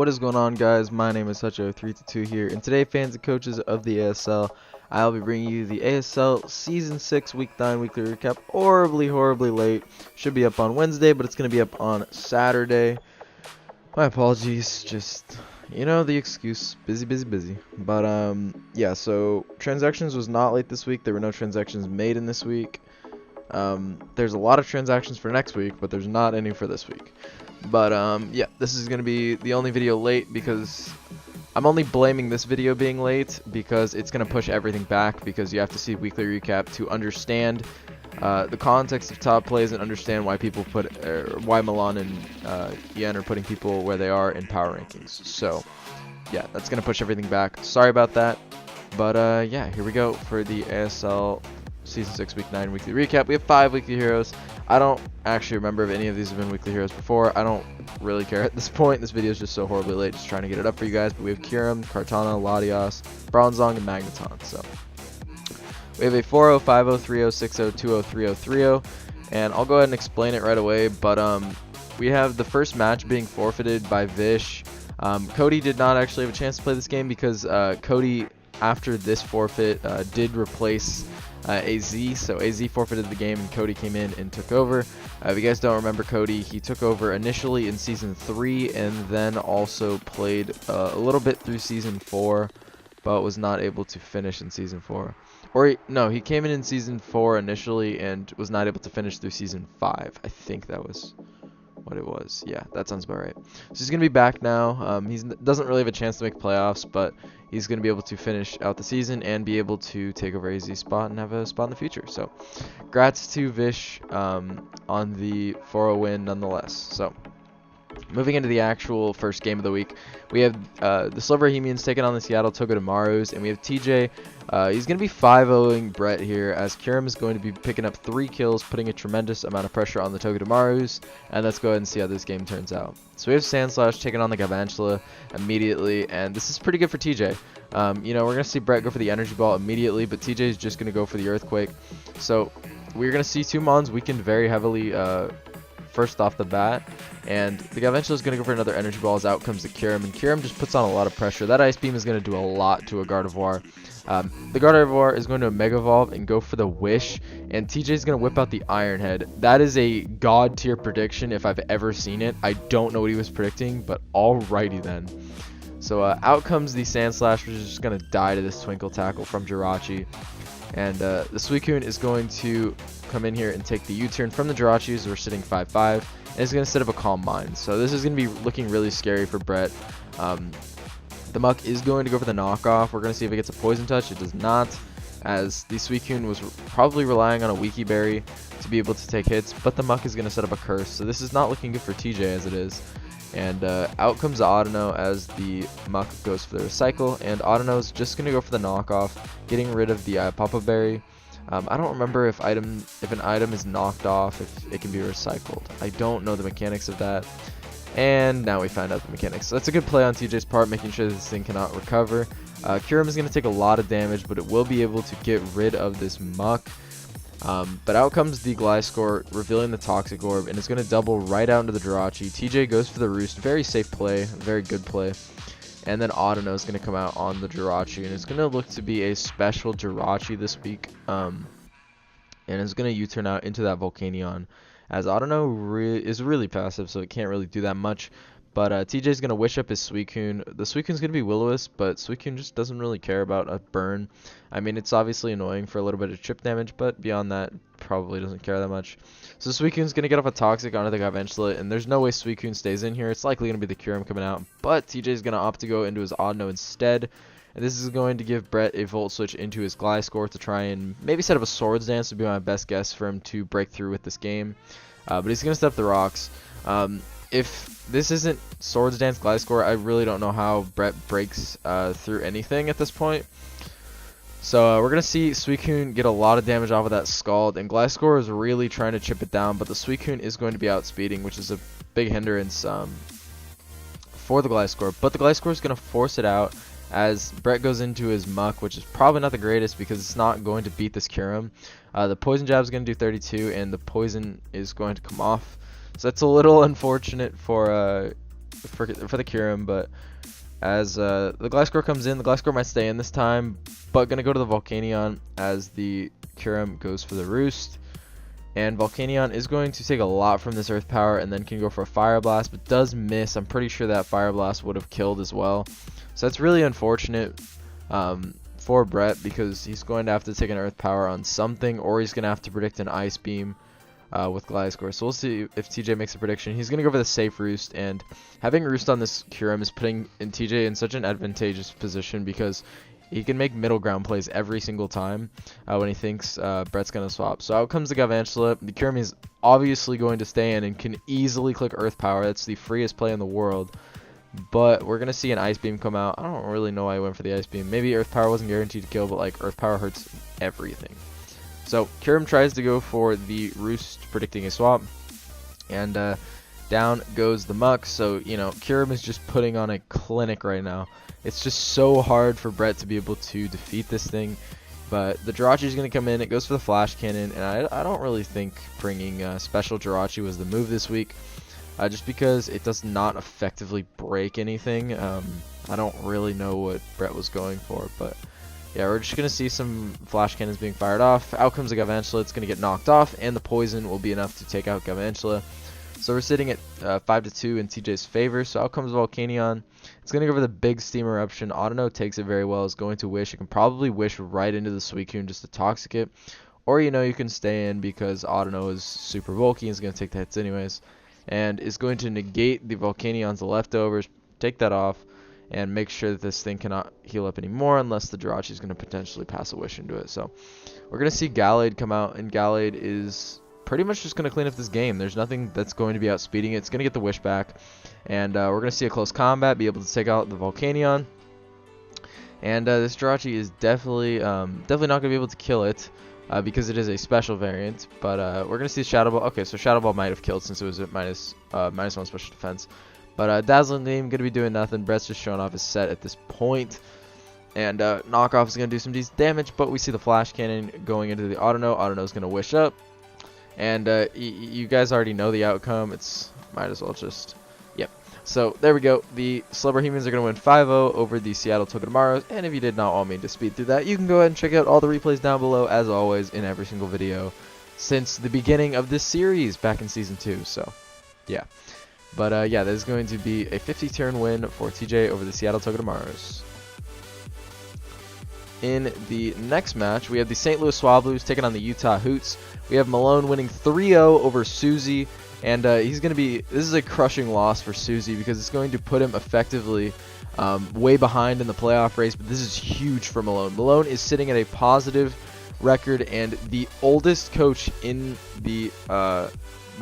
What is going on, guys? My name is Hutcho322 here, and today, fans and coaches of the ASL, I'll be bringing you the ASL Season 6 Week 9 weekly recap. Horribly late. Should be up on Wednesday, but it's going to be up on Saturday. My apologies, just, the excuse, busy. But, yeah, so transactions was not late this week. There were no transactions made in this week. There's a lot of transactions for next week, but there's not any for this week. But yeah, this is gonna be the only video late because I'm only blaming this video being late because it's gonna push everything back, because you have to see weekly recap to understand the context of top plays and understand why people why Milan and Yen are putting people where they are in power rankings. So yeah, that's gonna push everything back. Sorry about that, but yeah, here we go for the ASL Season 6 Week 9 weekly recap. We have 5 weekly heroes. I don't actually remember if any of these have been weekly heroes before. I don't really care at this point. This video is just so horribly late, just trying to get it up for you guys. But we have Kiram, Kartana, Latias, Bronzong, and Magneton. So we have a 4-0, 5-0, 3-0, 6-0, 2-0, 3-0, 3-0. And I'll go ahead and explain it right away. But we have the first match being forfeited by Vish. Cody did not actually have a chance to play this game because Cody, after this forfeit, did replace AZ, so AZ forfeited the game and Cody came in and took over. If you guys don't remember Cody, he took over initially in Season 3 and then also played a little bit through Season 4, but was not able to finish in Season 4. Or no, he came in Season 4 initially and was not able to finish through Season 5. I think that was what it was. Yeah, that sounds about right. So he's going to be back now. He doesn't really have a chance to make playoffs, but he's going to be able to finish out the season and be able to take over AZ's spot and have a spot in the future. So congrats to Vish on the 4-0 win nonetheless. So moving into the actual first game of the week, we have the Silverhemians taking on the Seattle Togedemaru's, and we have TJ. He's going to be 5-0ing Brett here, as Kiram is going to be picking up 3 kills, putting a tremendous amount of pressure on the Togedemaru's, and let's go ahead and see how this game turns out. So we have Sandslash taking on the Galvantula immediately, and this is pretty good for TJ. We're going to see Brett go for the Energy Ball immediately, but TJ is just going to go for the Earthquake. So we're going to see 2 Mons weakened very heavily first off the bat, and the Galvantula is going to go for another Energy Ball. As out comes the Kiram, and Kiram just puts on a lot of pressure. That Ice Beam is going to do a lot to a Gardevoir. The Gardevoir is going to Mega Evolve and go for the Wish, and TJ is going to whip out the Iron Head. That is a god tier prediction if I've ever seen it. I don't know what he was predicting, but alrighty then. So out comes the Sandslash, which is just going to die to this Twinkle Tackle from Jirachi. And the Suicune is going to come in here and take the U-turn from the Jirachi, as we're sitting 5-5, and it's going to set up a Calm Mind. So this is going to be looking really scary for Brett. The Muck is going to go for the knockoff. We're going to see if it gets a Poison Touch. It does not, as the Suicune was probably relying on a Wiki Berry to be able to take hits, but the Muck is going to set up a Curse. So this is not looking good for TJ as it is. And out comes Audino as the Muck goes for the Recycle, and Audino is just going to go for the knockoff, getting rid of the Papa Berry. I don't remember if an item is knocked off, if it can be recycled. I don't know the mechanics of that. And now we find out the mechanics. So that's a good play on TJ's part, making sure this thing cannot recover. Kiram is going to take a lot of damage, but it will be able to get rid of this Muck. But out comes the Gliscor, revealing the Toxic Orb, and it's going to double right out into the Jirachi. TJ goes for the Roost. Very safe play, very good play. And then Audino is going to come out on the Jirachi, and it's going to look to be a special Jirachi this week. And it's going to U-turn out into that Volcanion, as Audino is really passive, so it can't really do that much. But TJ is going to wish up his Suicune. The Suicune's going to be Will-O-Wisp, but Suicune just doesn't really care about a burn. I mean, it's obviously annoying for a little bit of chip damage, but beyond that, probably doesn't care that much. So Suicune's going to get off a Toxic onto the Galvantula, and there's no way Suicune stays in here. It's likely going to be the Kiram coming out, but TJ is going to opt to go into his Audino instead. And this is going to give Brett a Volt Switch into his Gliscor to try and maybe set up a Swords Dance, would be my best guess for him to break through with this game. But he's going to set up the Rocks. If this isn't Swords Dance Gliscor, I really don't know how Brett breaks through anything at this point. So we're going to see Suicune get a lot of damage off of that Scald, and Gliscor is really trying to chip it down, but the Suicune is going to be outspeeding, which is a big hindrance for the Gliscor. But the Gliscor is going to force it out, as Brett goes into his Muck, which is probably not the greatest because it's not going to beat this Kiram. The Poison Jab is going to do 32, and the Poison is going to come off. So that's a little unfortunate for for the Kyurem, but as the Gliscor comes in, the Gliscor might stay in this time, but gonna go to the Volcanion as the Kyurem goes for the Roost. And Volcanion is going to take a lot from this Earth Power and then can go for a Fire Blast, but does miss. I'm pretty sure that Fire Blast would have killed as well. So that's really unfortunate for Brett, because he's going to have to take an Earth Power on something, or he's going to have to predict an Ice Beam with Gliscor. So we'll see if TJ makes a prediction. He's going to go for the safe Roost, and having Roost on this Kyurem is putting TJ in such an advantageous position, because he can make middle ground plays every single time when he thinks Brett's going to swap. So out comes the Galvantula. The Kyurem is obviously going to stay in and can easily click Earth Power. That's the freest play in the world. But we're going to see an Ice Beam come out. I don't really know why I went for the Ice Beam. Maybe Earth Power wasn't guaranteed to kill, but like Earth Power hurts everything. So Kyurem tries to go for the Roost, predicting a swap. And down goes the Muck. So, you know, Kyurem is just putting on a clinic right now. It's just so hard for Brett to be able to defeat this thing. But the Jirachi is going to come in. It goes for the Flash Cannon. And I don't really think bringing Special Jirachi was the move this week. Just because it does not effectively break anything. I don't really know what Brett was going for. But yeah, we're just going to see some Flash Cannons being fired off. Out comes the Galvantula. It's going to get knocked off. And the Poison will be enough to take out Galvantula. So we're sitting at 5-2 in TJ's favor. So out comes Volcanion. It's going to go for the big Steam Eruption. Audino takes it very well. Is going to Wish. You can probably Wish right into the Suicune just to Toxic it. Or, you know, you can stay in because Audino is super bulky and is going to take the hits anyways. And is going to negate the Volcanion's leftovers. Take that off. And make sure that this thing cannot heal up anymore unless the Jirachi is going to potentially pass a Wish into it. So we're going to see Gallade come out. And Gallade is pretty much just going to clean up this game. There's nothing that's going to be outspeeding it. It's going to get the Wish back. And we're going to see a close combat, be able to take out the Volcanion. And this Jirachi is definitely not going to be able to kill it because it is a special variant. But we're going to see Shadow Ball. Okay, so Shadow Ball might have killed since it was at -1 special defense. But Dazzling Gleam going to be doing nothing. Brett's just showing off his set at this point. And Knockoff is going to do some decent damage, but we see the Flash Cannon going into the Audino. Audino's going to Wish up. And you guys already know the outcome. Might as well just... Yep. So there we go. The Slowbro-Humans are going to win 5-0 over the Seattle Togedemaros. And if you did not want me to speed through that, you can go ahead and check out all the replays down below, as always, in every single video since the beginning of this series back in Season 2. So, yeah. But, yeah, there's going to be a 50-turn win for TJ over the Seattle Togedemaros. In the next match, we have the St. Louis Swablues taking on the Utah Hoots. We have Malone winning 3-0 over Suzy, and he's going to be... This is a crushing loss for Suzy because it's going to put him effectively way behind in the playoff race, but this is huge for Malone. Malone is sitting at a positive record, and the oldest coach in the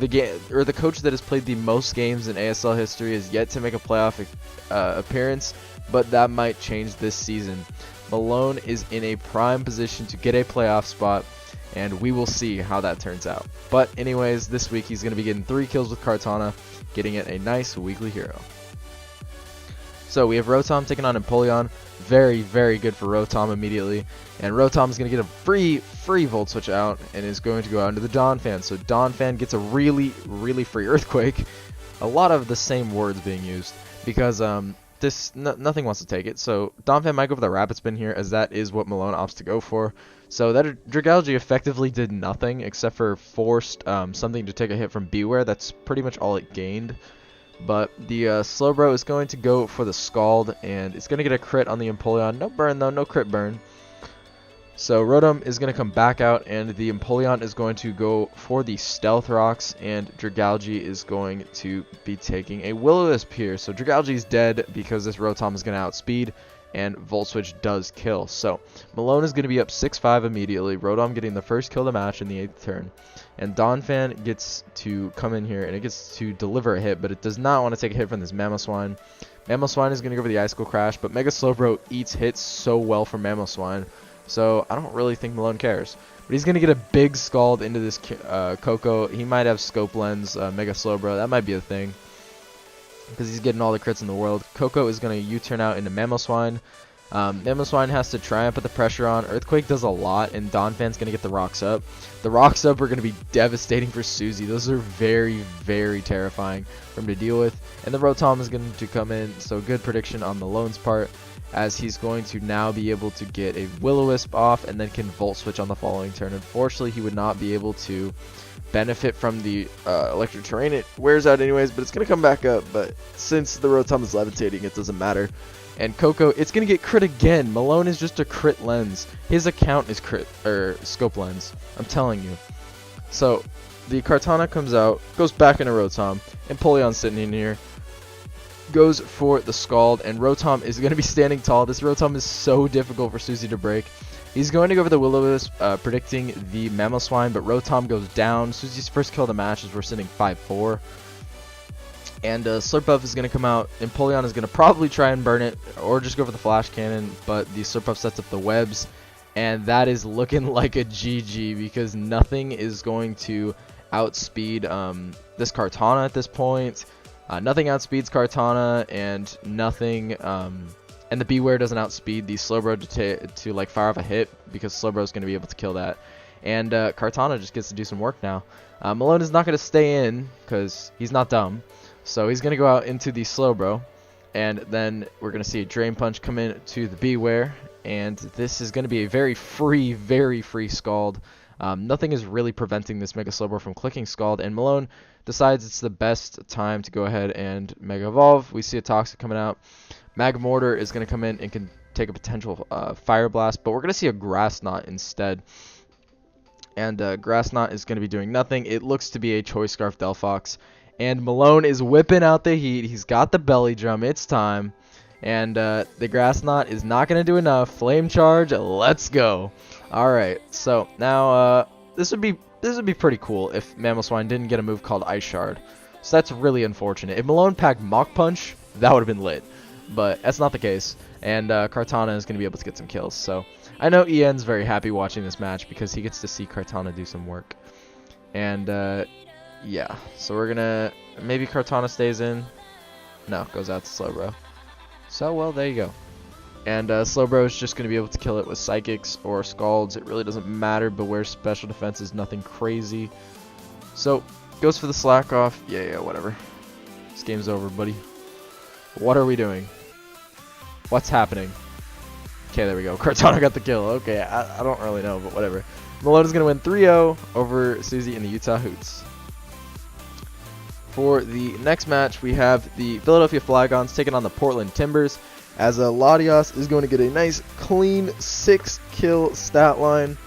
game, or the coach that has played the most games in ASL history, is yet to make a playoff appearance, but that might change this season. Malone is in a prime position to get a playoff spot, and we will see how that turns out. But anyways, this week he's going to be getting 3 kills with Kartana, getting it a nice weekly hero. So we have Rotom taking on Empoleon. Very, very good for Rotom immediately. And Rotom is going to get a free Volt Switch out and is going to go out into the Donphan. So Donphan gets a really, really free Earthquake. A lot of the same words being used because nothing wants to take it. So Donphan might go for the Rapid Spin here, as that is what Malone opts to go for. So that Dragalge effectively did nothing except for forced something to take a hit from Beware. That's pretty much all it gained. But the Slowbro is going to go for the Scald, and it's going to get a crit on the Empoleon. No burn though, no crit burn. So Rotom is going to come back out, and the Empoleon is going to go for the Stealth Rocks, and Dragalge is going to be taking a Will-O-Wisp here. So Dragalge is dead because this Rotom is going to outspeed, and Volt Switch does kill. So Malone is going to be up 6-5 immediately. Rotom getting the first kill of the match in the 8th turn. And Donphan gets to come in here, and it gets to deliver a hit, but it does not want to take a hit from this Mamoswine. Mamoswine is going to go for the Icicle Crash, but Mega Slowbro eats hits so well from Mamoswine, so I don't really think Malone cares. But he's going to get a big Scald into this Coco. He might have Scope Lens, Mega Slowbro. That might be a thing, because he's getting all the crits in the world. Coco is going to U-turn out into Mamoswine. Mamoswine has to try and put the pressure on. Earthquake does a lot, and Donphan's going to get the rocks up. The rocks up are going to be devastating for Susie. Those are very, very terrifying for him to deal with. And the Rotom is going to come in, so good prediction on Malone's part, as he's going to now be able to get a Will-O-Wisp off and then can Volt Switch on the following turn. Unfortunately, he would not be able to benefit from the electric terrain. It wears out anyways, but it's going to come back up. But since the Rotom is levitating, it doesn't matter. And Coco, it's going to get crit again. Malone is just a crit lens. His account is crit, or scope lens. I'm telling you. So, the Kartana comes out, goes back into Rotom, and Empoleon's sitting in here. Goes for the Scald, and Rotom is going to be standing tall. This Rotom is so difficult for Susie to break. He's going to go for the Will-O-Wisp, predicting the Mamoswine, but Rotom goes down. Susie's first kill of the match as we're sitting 5-4. And Slurpuff is going to come out. Empoleon is going to probably try and burn it, or just go for the Flash Cannon, but the Slurpuff sets up the webs. And that is looking like a GG, because nothing is going to outspeed this Kartana at this point. Nothing outspeeds Kartana, and nothing... and the Beware doesn't outspeed the Slowbro to like fire off a hit, because Slowbro is going to be able to kill that. And Kartana just gets to do some work now. Malone is not going to stay in, because he's not dumb. So he's going to go out into the Slowbro, and then we're going to see a Drain Punch come in to the Beware, and this is going to be a very free Scald. Nothing is really preventing this Mega Slowbro from clicking Scald, and Malone decides it's the best time to go ahead and Mega Evolve. We see a Toxic coming out. Magmortar is going to come in and can take a potential Fire Blast, but we're going to see a Grass Knot instead. And Grass Knot is going to be doing nothing. It looks to be a Choice Scarf Delphox. And Malone is whipping out the heat. He's got the belly drum. It's time. And the Grass Knot is not going to do enough. Flame Charge. Let's go. All right. So now this would be pretty cool if Mamoswine didn't get a move called Ice Shard. So that's really unfortunate. If Malone packed Mach Punch, that would have been lit. But that's not the case. And Kartana is going to be able to get some kills. So I know Ian's very happy watching this match because he gets to see Kartana do some work. And yeah, so we're gonna, maybe Kartana stays in. No, goes out to Slowbro. So, well, there you go. And Slowbro is just gonna be able to kill it with Psychics or Scalds. It really doesn't matter. Beware's special defense is nothing crazy. So, goes for the Slack Off. Yeah, whatever. This game's over, buddy. What are we doing? What's happening? Okay, there we go. Kartana got the kill. Okay, I don't really know, but whatever. Malone is gonna win 3-0 over Susie in the Utah Hoots. For the next match, we have the Philadelphia Flygons taking on the Portland Timbers, as Latios is going to get a nice, clean 6-kill stat line,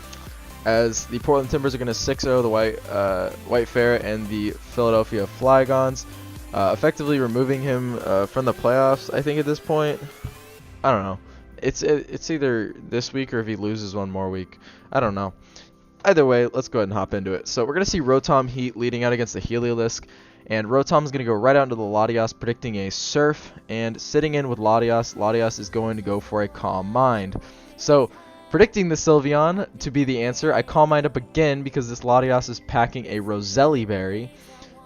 as the Portland Timbers are going to 6-0 the White Ferret and the Philadelphia Flygons, effectively removing him from the playoffs, I think, at this point. I don't know. It's either this week or if he loses one more week. I don't know. Either way, let's go ahead and hop into it. So we're going to see Rotom Heat leading out against the Heliolisk. And Rotom's going to go right out into the Latios, predicting a Surf. And sitting in with Latios, Latios is going to go for a Calm Mind. So, predicting the Sylveon to be the answer, I Calm Mind up again because this Latios is packing a Roselli Berry.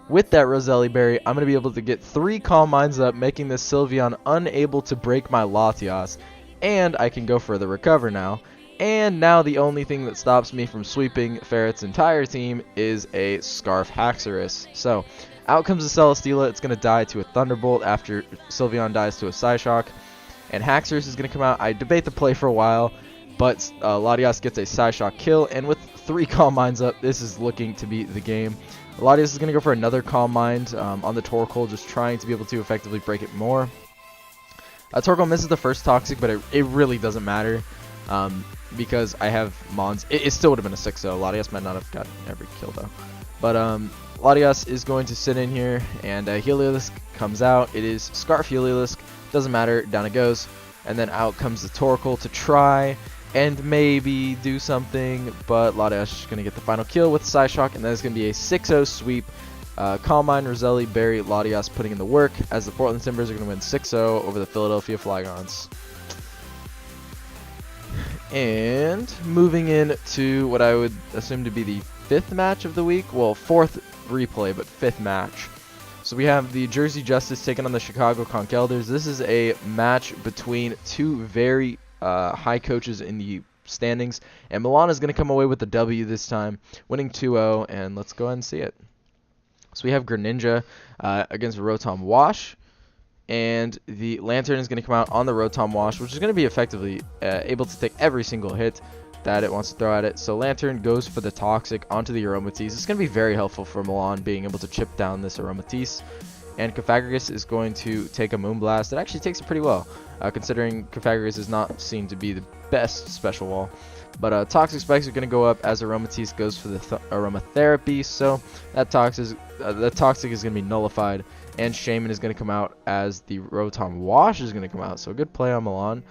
With that Roselli Berry, I'm going to be able to get 3 Calm Minds up, making this Sylveon unable to break my Latios. And I can go for the Recover now. And now the only thing that stops me from sweeping Ferret's entire team is a Scarf Haxorus. So, out comes the Celesteela. It's going to die to a Thunderbolt after Sylveon dies to a Psyshock. And Haxorus is going to come out. I debate the play for a while, but Latios gets a Psyshock kill. And with 3 Calm Minds up, this is looking to be the game. Latios is going to go for another Calm Mind on the Torkoal, just trying to be able to effectively break it more. Torkoal misses the first Toxic, but it really doesn't matter because I have Mons. It still would have been a 6-0. Latios might not have gotten every kill, though. But Latios is going to sit in here, and Heliolisk comes out. It is Scarf Heliolisk. Doesn't matter. Down it goes. And then out comes the Torkoal to try and maybe do something. But Latios is going to get the final kill with Psyshock, and that is going to be a 6-0 sweep. Calm Mind, Roselli, Berry, Latios putting in the work, as the Portland Timbers are going to win 6-0 over the Philadelphia Flygons. And moving in to what I would assume to be the 5th match of the week. Well, 4th replay, but 5th match. So we have the Jersey Justice taking on the Chicago Conch Elders. This is a match between 2 very high coaches in the standings. And Milan is going to come away with the W this time, winning 2-0. And let's go ahead and see it. So we have Greninja against Rotom Wash. And the Lantern is going to come out on the Rotom Wash, which is going to be effectively able to take every single hit that it wants to throw at it. So Lantern goes for the Toxic onto the Aromatisse. It's going to be very helpful for Milan being able to chip down this Aromatisse. And Cofagrigus is going to take a Moonblast. It actually takes it pretty well, considering Cofagrigus is not seen to be the best special wall. But Toxic Spikes are going to go up as Aromatisse goes for the Aromatherapy. So that Toxic is going to be nullified. And Shaman is going to come out as the Rotom Wash is going to come out. So good play on Milan.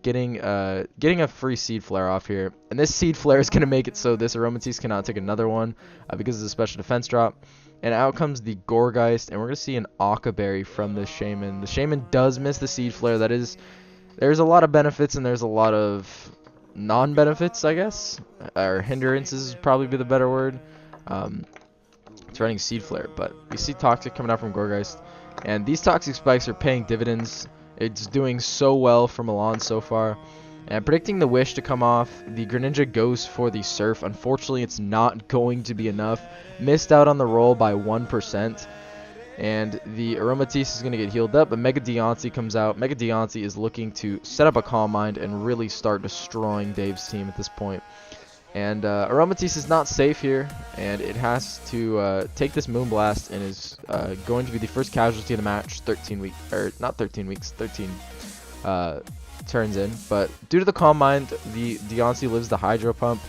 Getting a free Seed Flare off here. And this Seed Flare is going to make it so this Aromatisse cannot take another one because of the special defense drop. And out comes the Gourgeist, and we're going to see an Occa Berry from this Shaman. The Shaman does miss the Seed Flare. There's a lot of benefits and there's a lot of non-benefits, I guess. Or hindrances would probably be the better word. It's running Seed Flare, but we see Toxic coming out from Gourgeist. And these Toxic Spikes are paying dividends. It's doing so well for Milan so far. And predicting the Wish to come off, the Greninja goes for the Surf. Unfortunately, it's not going to be enough. Missed out on the roll by 1%. And the Aromatisse is going to get healed up, but Mega Deontay comes out. Mega Deontay is looking to set up a Calm Mind and really start destroying Dave's team at this point. And Aromatisse is not safe here, and it has to take this Moonblast and is going to be the first casualty of the match. 13 turns in. But due to the Calm Mind, the Deontay lives the Hydro Pump.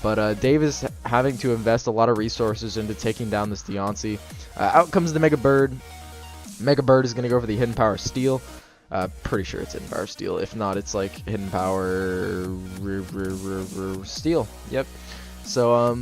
But Dave is having to invest a lot of resources into taking down this Deontay. Out comes the Mega Bird. Mega Bird is going to go for the Hidden Power Steel. Pretty sure it's Hidden Power Steel. If not, it's like Hidden Power Steel. Yep. So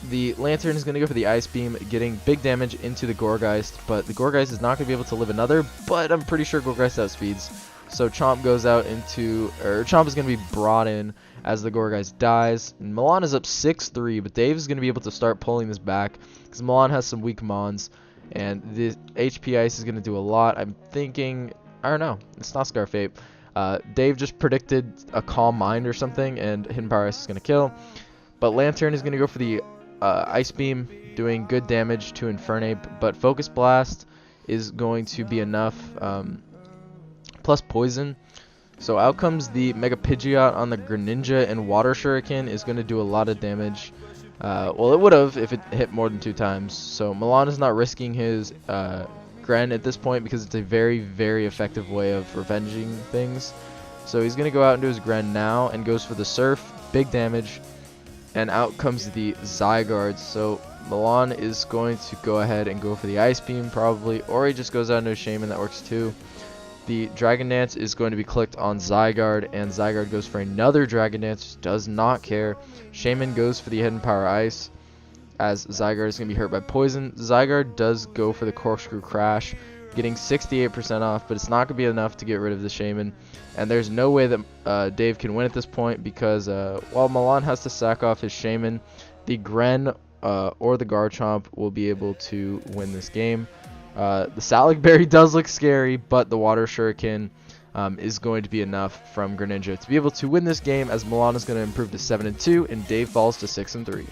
the Lantern is going to go for the Ice Beam, getting big damage into the Gourgeist. But the Gourgeist is not going to be able to live another. But I'm pretty sure Gourgeist outspeeds. So Chomp goes out into, Chomp is going to be brought in as the Gourgeist dies. And Milan is up 6-3, but Dave is going to be able to start pulling this back because Milan has some weak Mons. And the HP Ice is going to do a lot. I'm thinking, I don't know, it's not Scarfate. Dave just predicted a Calm Mind or something, and Hidden Power Ice is going to kill. But Lantern is going to go for the Ice Beam, doing good damage to Infernape, but Focus Blast is going to be enough. Plus Poison. So out comes the Mega Pidgeot on the Greninja, and Water Shuriken is going to do a lot of damage. Well, it would have if it hit more than 2 times. So Milan is not risking his Gren at this point because it's a very, very effective way of revenging things. So he's going to go out and do his Gren now and goes for the Surf. Big damage. And out comes the Zygarde. So Milan is going to go ahead and go for the Ice Beam probably, or he just goes out into a Shaman. That works too. The Dragon Dance is going to be clicked on Zygarde, and Zygarde goes for another Dragon Dance, does not care. Shaman goes for the Hidden Power Ice, as Zygarde is going to be hurt by Poison. Zygarde does go for the Corkscrew Crash, getting 68% off, but it's not going to be enough to get rid of the Shaman. And there's no way that Dave can win at this point, because while Milan has to sack off his Shaman, the Gren or the Garchomp will be able to win this game. The Salac Berry does look scary, but the Water Shuriken is going to be enough from Greninja to be able to win this game, as Milan is going to improve to 7-2 and Dave falls to 6-3.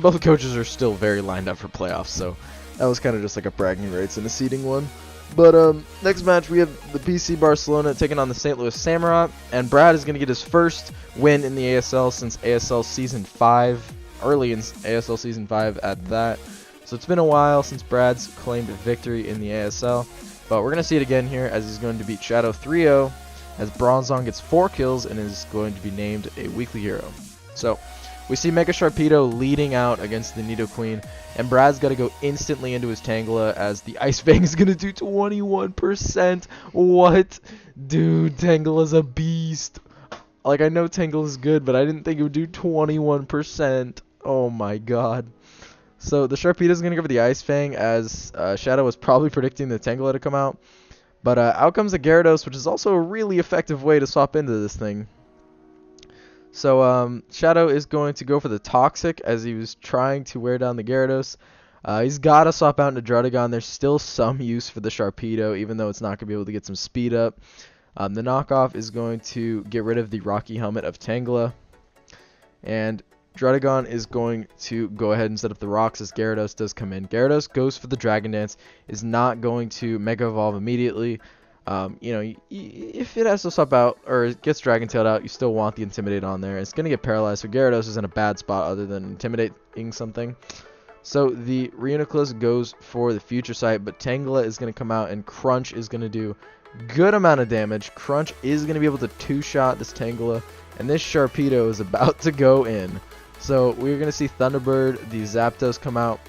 Both coaches are still very lined up for playoffs, so that was kind of just like a bragging rights and a seeding one. But next match we have the PC Barcelona taking on the St. Louis Samurai, and Brad is going to get his first win in the ASL since ASL Season 5, early in ASL Season 5 at that. So it's been a while since Brad's claimed a victory in the ASL, but we're going to see it again here as he's going to beat Shadow 3-0, as Bronzong gets 4 kills and is going to be named a weekly hero. So we see Mega Sharpedo leading out against the Nidoqueen, and Brad's got to go instantly into his Tangela as the Ice Fang is going to do 21%. What? Dude, Tangela's a beast. Like, I know Tangela's good, but I didn't think it would do 21%. Oh my god. So the Sharpedo is going to go for the Ice Fang, as Shadow was probably predicting the Tangela to come out. But out comes the Gyarados, which is also a really effective way to swap into this thing. So Shadow is going to go for the Toxic, as he was trying to wear down the Gyarados. He's got to swap out into Drudagon. There's still some use for the Sharpedo, even though it's not going to be able to get some speed up. The knockoff is going to get rid of the Rocky Helmet of Tangela. And Drudagon is going to go ahead and set up the rocks as Gyarados does come in. Gyarados goes for the Dragon Dance, is not going to Mega Evolve immediately. If it has to swap out or it gets Dragon Tailed out, you still want the Intimidate on there. It's going to get paralyzed, so Gyarados is in a bad spot other than intimidating something. So the Reuniclus goes for the Future Sight, but Tangela is going to come out and Crunch is going to do good amount of damage. Crunch is going to be able to two-shot this Tangela, and this Sharpedo is about to go in. So we're going to see Thunderbird, the Zapdos come out,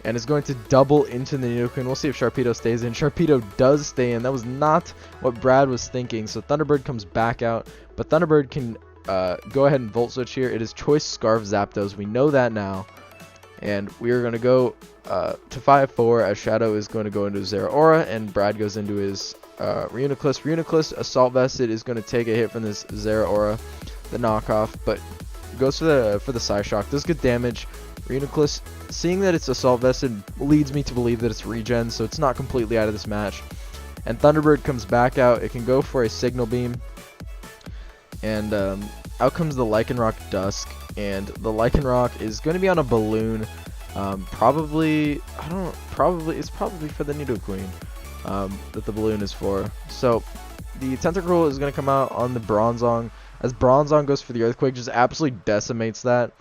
and it's going to double into the Nidoqueen. We'll see if Sharpedo stays in. Sharpedo does stay in. That was not what Brad was thinking. So Thunderbird comes back out, but Thunderbird can go ahead and Volt Switch here. It is Choice Scarf Zapdos. We know that now. And we are going to go to 5-4 as Shadow is going to go into his Zeraora, and Brad goes into his Reuniclus. Reuniclus Assault Vested is going to take a hit from this Zeraora, the knockoff, but goes for the Psyshock. Does good damage. Reuniclus, seeing that it's Assault Vested, leads me to believe that it's regen, so it's not completely out of this match. And Thunderbird comes back out. It can go for a Signal Beam. And out comes the Lycanroc Dusk. And the Lycanroc is going to be on a balloon. It's probably for the Nidoqueen that the balloon is for. So the Tentacruel is going to come out on the Bronzong. As Bronzong goes for the Earthquake, just absolutely decimates that.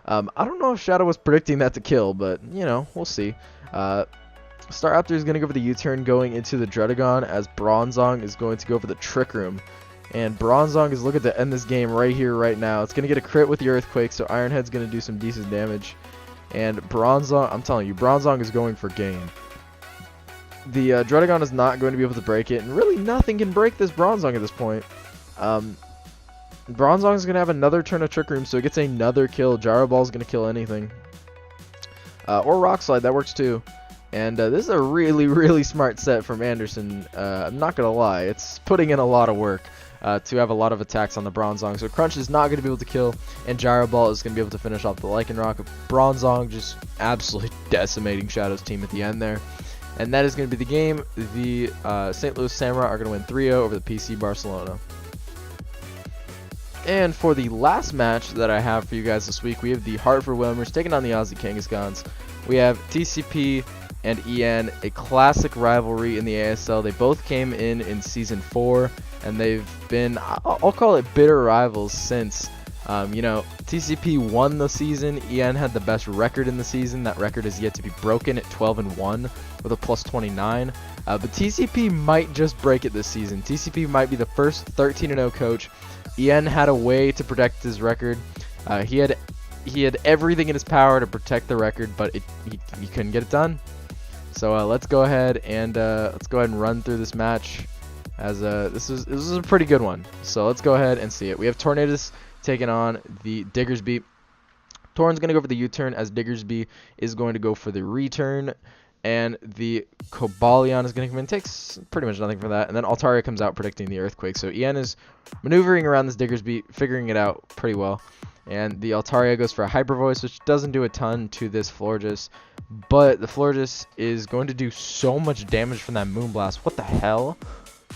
I don't know if Shadow was predicting that to kill, but, we'll see. Staraptor is going to go for the U-turn going into the Drudagon, as Bronzong is going to go for the Trick Room. And Bronzong is looking to end this game right here, right now. It's going to get a crit with the Earthquake, so Ironhead's going to do some decent damage. And Bronzong, I'm telling you, Bronzong is going for game. The Drudagon is not going to be able to break it, and really nothing can break this Bronzong at this point. Bronzong is going to have another turn of Trick Room, so it gets another kill. Gyro Ball is going to kill anything. Or Rock Slide, that works too. And this is a really, really smart set from Anderson. I'm not going to lie, it's putting in a lot of work to have a lot of attacks on the Bronzong. So Crunch is not going to be able to kill, and Gyro Ball is going to be able to finish off the Lycanroc. Bronzong just absolutely decimating Shadow's team at the end there. And that is going to be the game. The St. Louis Samurai are going to win 3-0 over the PC Barcelona. And for the last match that I have for you guys this week, we have the Hartford Wilmers taking on the Aussie Kangaskhan's. We have TCP and EN, a classic rivalry in the ASL. They both came in Season 4, and they've been, I'll call it bitter rivals since. TCP won the season. EN had the best record in the season. That record is yet to be broken at 12-1 with a +29. But TCP might just break it this season. TCP might be the first 13-0 coach. EN had a way to protect his record. He had everything in his power to protect the record, but he couldn't get it done. So let's go ahead and run through this match, as this is a pretty good one. So let's go ahead and see it. We have Tornadus taking on the Diggersby. Torn's going to go for the U-turn, as Diggersby is going to go for the return. And the Cobalion is going to come in, takes pretty much nothing for that. And then Altaria comes out predicting the Earthquake. So EN is maneuvering around this Diggersby, figuring it out pretty well. And the Altaria goes for a Hyper Voice, which doesn't do a ton to this Florges. But the Florges is going to do so much damage from that Moonblast. What the hell?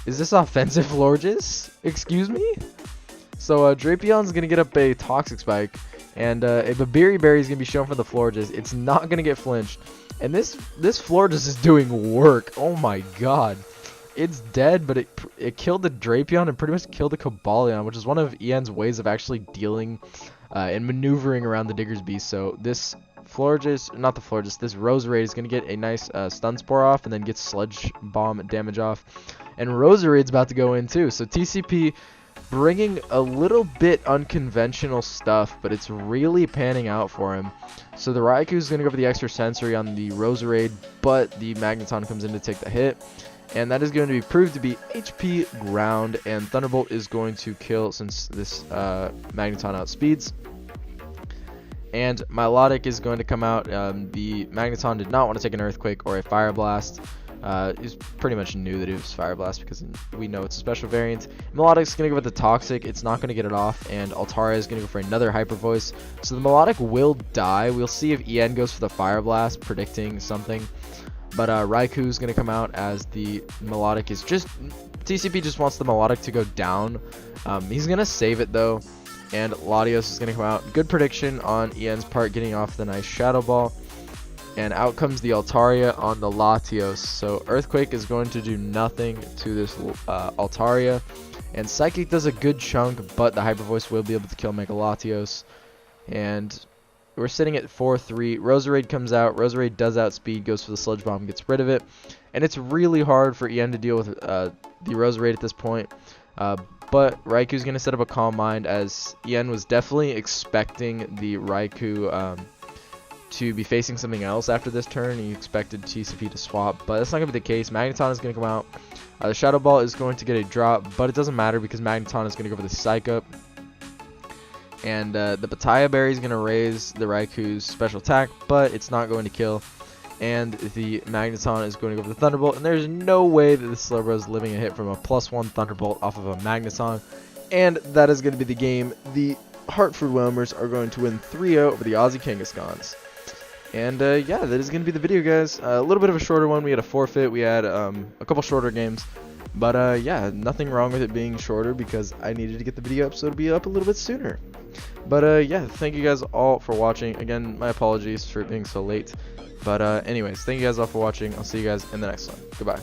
Is this offensive Florges? Excuse me? So Drapion's going to get up a Toxic Spike. And a Babiri Berry is going to be shown for the Florges. It's not going to get flinched. And this Florges is doing work. Oh my god. It's dead, but it killed the Drapion and pretty much killed the Cobalion, which is one of EN's ways of actually dealing and maneuvering around the Diggersby. So this Florges, not the Florges, this Roserade is going to get a nice Stun Spore off and then get Sludge Bomb damage off. And Roserade's about to go in too. So TCP bringing a little bit unconventional stuff, but it's really panning out for him. So the Raikou is going to go for the extra sensory on the Roserade, but the Magneton comes in to take the hit. And that is going to be proved to be HP Ground, and Thunderbolt is going to kill since this Magneton outspeeds. And Milotic is going to come out. The Magneton did not want to take an Earthquake or a Fire Blast, He's pretty much knew that it was Fire Blast because we know it's a special variant. Melodic's going to go with the Toxic. It's not going to get it off, and Altaria is going to go for another Hyper Voice. So the Melodic will die. We'll see if En goes for the Fire Blast, predicting something. But Raikou's going to come out as the Melodic is just... TCP just wants the Melodic to go down. He's going to save it, though. And Latios is going to come out. Good prediction on En's part, getting off the nice Shadow Ball. And out comes the Altaria on the Latios. So Earthquake is going to do nothing to this Altaria. And Psychic does a good chunk, but the Hyper Voice will be able to kill Mega Latios. And we're sitting at 4-3. Roserade comes out. Roserade does outspeed, goes for the Sludge Bomb, gets rid of it. And it's really hard for En to deal with the Roserade at this point. But Raikou's going to set up a Calm Mind, as En was definitely expecting the Raikou to be facing something else after this turn. He expected TCP to swap, but that's not going to be the case. Magneton is going to come out. The Shadow Ball is going to get a drop, but it doesn't matter because Magneton is going to go for the Psych Up. And the Pataya Berry is going to raise the Raikou's special attack, but it's not going to kill. And the Magneton is going to go for the Thunderbolt, and there's no way that the Slowbro is living a hit from a +1 Thunderbolt off of a Magneton. And that is going to be the game. The Hartford Whelmers are going to win 3-0 over the Aussie Kangaskhan's. And yeah, that is going to be the video, guys. A little bit of a shorter one. We had a forfeit. We had a couple shorter games. But yeah, nothing wrong with it being shorter because I needed to get the video up so it'll be up a little bit sooner. But yeah, thank you guys all for watching. Again, my apologies for being so late. But anyways, thank you guys all for watching. I'll see you guys in the next one. Goodbye.